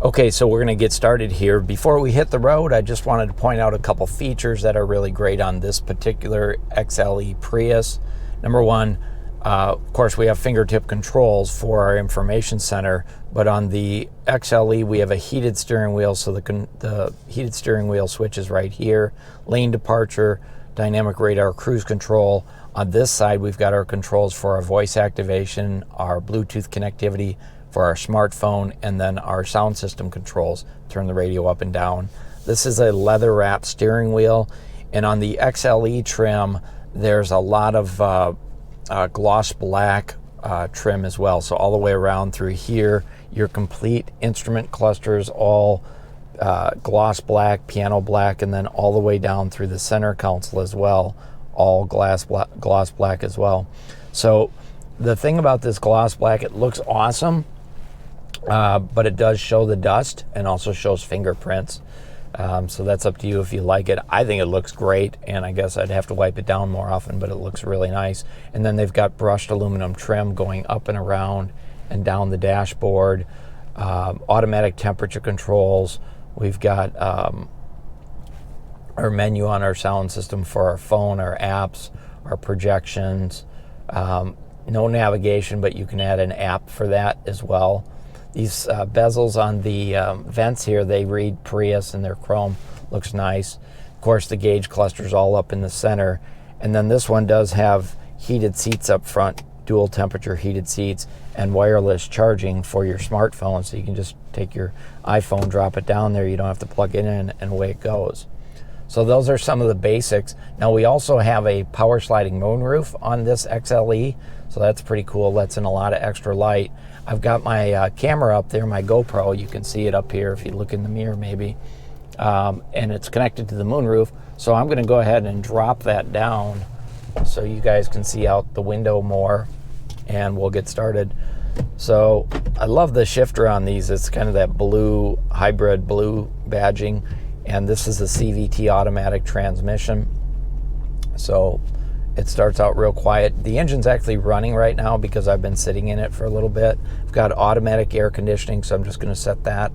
Okay, so we're going to get started here. Before we hit the road, I just wanted to point out a couple features that are really great on this particular XLE Prius. Number one, of course, we have fingertip controls for our information center, but on the XLE, we have a heated steering wheel, so the heated steering wheel switch is right here. Lane departure, dynamic radar, cruise control. On this side, we've got our controls for our voice activation, our Bluetooth connectivity, for our smartphone, and then our sound system controls, turn the radio up and down. This is a leather wrapped steering wheel, and on the XLE trim, there's a lot of gloss black trim as well. So all the way around through here, your complete instrument clusters, all gloss black, piano black, and then all the way down through the center console as well, all gloss black as well. So the thing about this gloss black, it looks awesome. But it does show the dust and also shows fingerprints. So that's up to you if you like it. I think it looks great, and I guess I'd have to wipe it down more often, but it looks really nice. And then they've got brushed aluminum trim going up and around and down the dashboard, automatic temperature controls. We've got our menu on our sound system for our phone, our apps, our projections. No navigation, but you can add an app for that as well. These bezels on the vents here, they read Prius and they're chrome. Looks nice. Of course, the gauge cluster's all up in the center. And then this one does have heated seats up front, dual temperature heated seats, and wireless charging for your smartphone. So you can just take your iPhone, drop it down there. You don't have to plug it in, and away it goes. So those are some of the basics. Now we also have a power sliding moonroof on this XLE. So that's pretty cool. Lets in a lot of extra light. I've got my camera up there, my GoPro. You can see it up here if you look in the mirror maybe. And it's connected to the moonroof. So I'm going to go ahead and drop that down so you guys can see out the window more, and we'll get started. So I love the shifter on these. It's kind of that blue, hybrid blue badging. And this is a CVT automatic transmission. So it starts out real quiet. The engine's actually running right now because I've been sitting in it for a little bit. I've got automatic air conditioning, so I'm just going to set that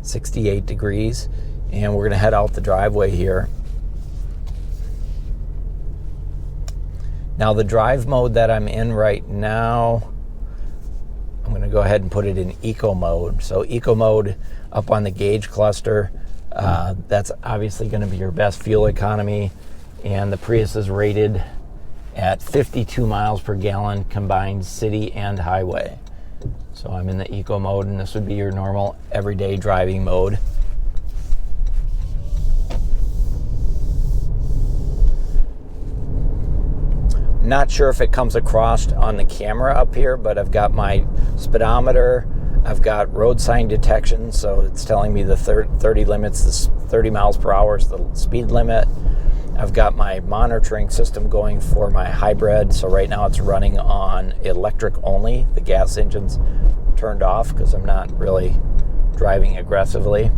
68 degrees. And we're going to head out the driveway here. Now the drive mode that I'm in right now, I'm going to go ahead and put it in eco mode. So eco mode up on the gauge cluster, that's obviously going to be your best fuel economy. And the Prius is rated at 52 miles per gallon combined city and highway. So I'm in the eco mode, and this would be your normal everyday driving mode. Not sure if it comes across on the camera up here, but I've got my speedometer, I've got road sign detection, so it's telling me the 30 limits, the 30 miles per hour is the speed limit. I've got my monitoring system going for my hybrid, so right now it's running on electric only. The gas engine's turned off because I'm not really driving aggressively.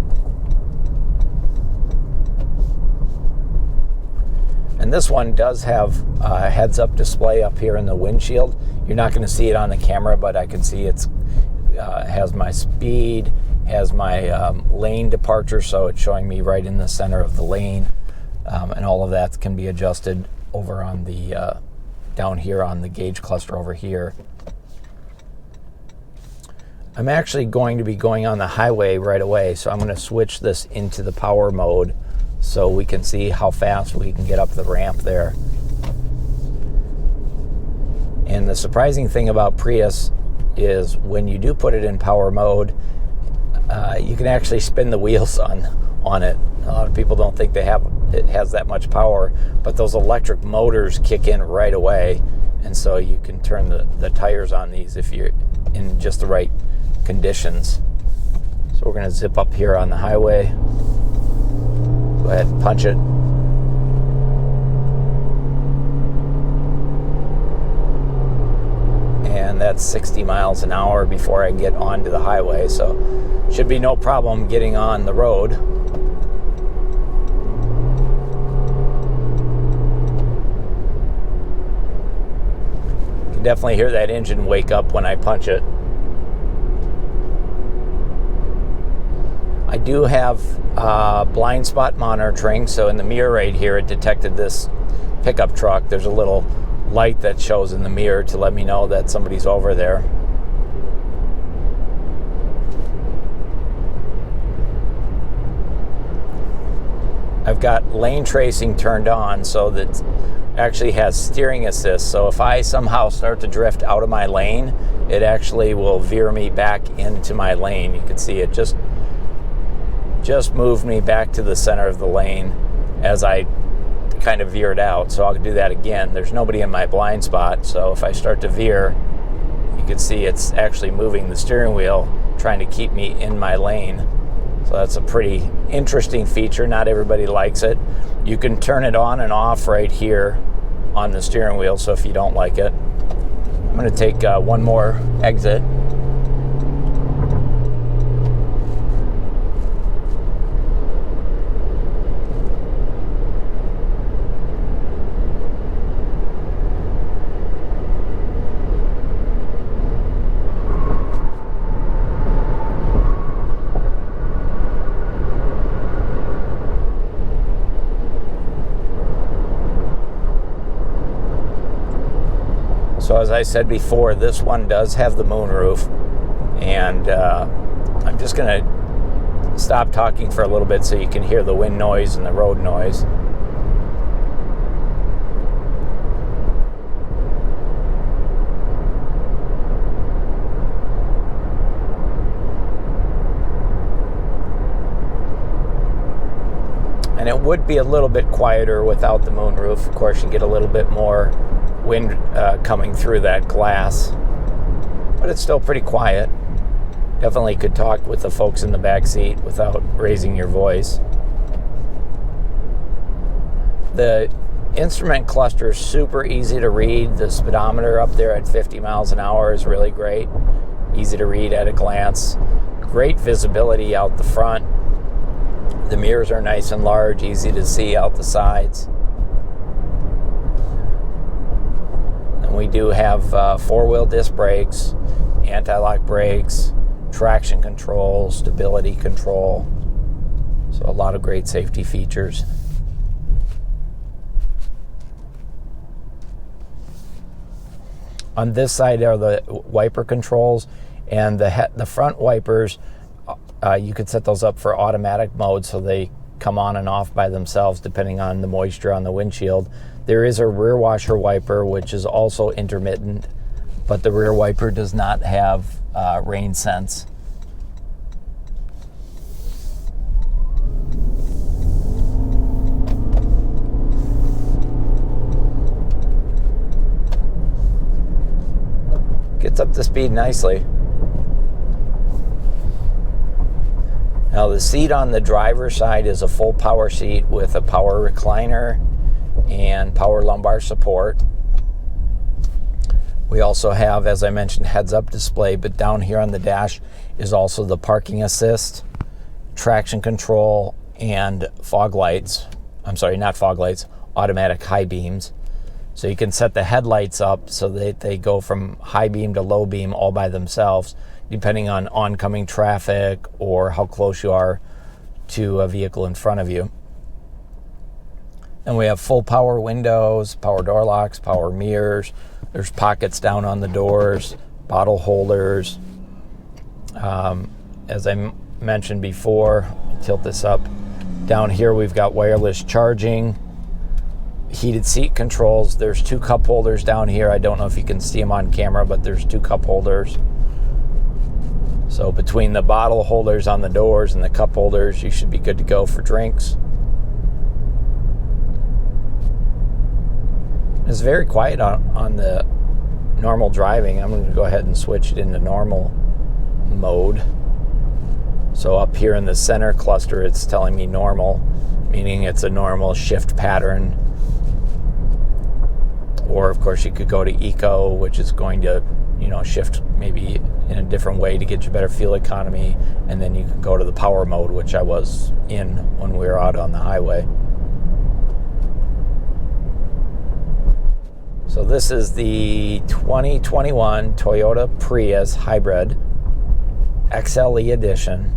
And this one does have a heads-up display up here in the windshield. You're not going to see it on the camera, but I can see it's has my speed, has my lane departure, so it's showing me right in the center of the lane. And all of that can be adjusted over on the down here on the gauge cluster over here. I'm actually going to be going on the highway right away, so I'm going to switch this into the power mode so we can see how fast we can get up the ramp there. And the surprising thing about Prius is when you do put it in power mode, you can actually spin the wheels on it. A lot of people don't think it has that much power, but those electric motors kick in right away, and so you can turn the tires on these if you're in just the right conditions. So we're going to zip up here on the highway. Go ahead and punch it. And that's 60 miles an hour before I get onto the highway, so should be no problem getting on the road. You can definitely hear that engine wake up when I punch it. I do have blind spot monitoring, so in the mirror right here it detected this pickup truck. There's a little light that shows in the mirror to let me know that somebody's over there. I've got lane tracing turned on, so that actually has steering assist. So if I somehow start to drift out of my lane, it actually will veer me back into my lane. You can see it just moved me back to the center of the lane as I kind of veered out. So I'll do that again. There's nobody in my blind spot, so if I start to veer, you can see it's actually moving the steering wheel, trying to keep me in my lane. So that's a pretty interesting feature. Not everybody likes it. You can turn it on and off right here on the steering wheel, so if you don't like it. I'm going to take one more exit. So as I said before, this one does have the moonroof, and I'm just going to stop talking for a little bit so you can hear the wind noise and the road noise. And it would be a little bit quieter without the moonroof. Of course, you get a little bit more wind coming through that glass, but it's still pretty quiet. Definitely could talk with the folks in the back seat without raising your voice. The instrument cluster is super easy to read. The speedometer up there at 50 miles an hour is really great. Easy to read at a glance. Great visibility out the front. The mirrors are nice and large, easy to see out the sides. We do have four-wheel disc brakes, anti-lock brakes, traction control, stability control. So a lot of great safety features. On this side are the wiper controls, and the front wipers, you could set those up for automatic mode so they come on and off by themselves depending on the moisture on the windshield. There is a rear washer wiper, which is also intermittent, but the rear wiper does not have rain sense. Gets up to speed nicely. Now the seat on the driver's side is a full power seat with a power recliner and power lumbar support. We also have, as I mentioned, heads-up display, but down here on the dash is also the parking assist, traction control, and fog lights. I'm sorry, not fog lights, automatic high beams. So you can set the headlights up so that they go from high beam to low beam all by themselves, depending on oncoming traffic or how close you are to a vehicle in front of you. And we have full power windows, power door locks, power mirrors. There's pockets down on the doors, bottle holders. As I mentioned before, tilt this up. Down here we've got wireless charging, heated seat controls. There's two cup holders down here. I don't know if you can see them on camera, but there's two cup holders. So between the bottle holders on the doors and the cup holders, you should be good to go for drinks. It's very quiet on the normal driving. I'm going to go ahead and switch it into normal mode. So up here in the center cluster, it's telling me normal, meaning it's a normal shift pattern. Or of course you could go to eco, which is going to, shift maybe in a different way to get you better fuel economy. And then you can go to the power mode, which I was in when we were out on the highway. So this is the 2021 Toyota Prius Hybrid XLE edition.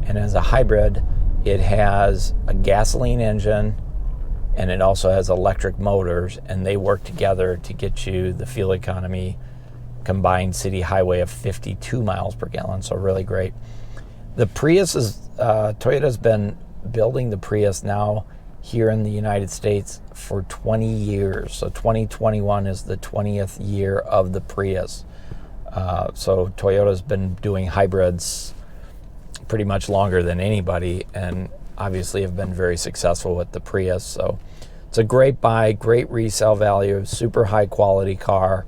And as a hybrid, it has a gasoline engine, and it also has electric motors, and they work together to get you the fuel economy combined city highway of 52 miles per gallon, so really great. The Prius is, Toyota's been building the Prius now here in the United States for 20 years. So 2021 is the 20th year of the Prius. So Toyota's been doing hybrids pretty much longer than anybody, and obviously have been very successful with the Prius. So it's a great buy, great resale value, super high quality car.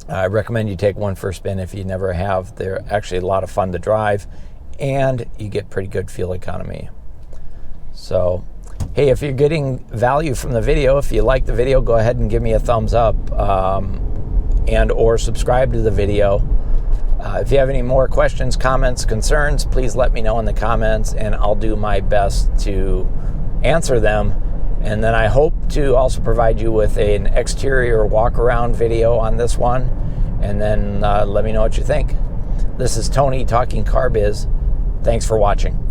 I recommend you take one for a spin if you never have. They're actually a lot of fun to drive, and you get pretty good fuel economy. So, hey, if you're getting value from the video, if you like the video, go ahead and give me a thumbs up, and or subscribe to the video. If you have any more questions, comments, concerns, please let me know in the comments, and I'll do my best to answer them. And then I hope to also provide you with an exterior walk-around video on this one, and then let me know what you think. This is Tony talking CarBiz. Thanks for watching.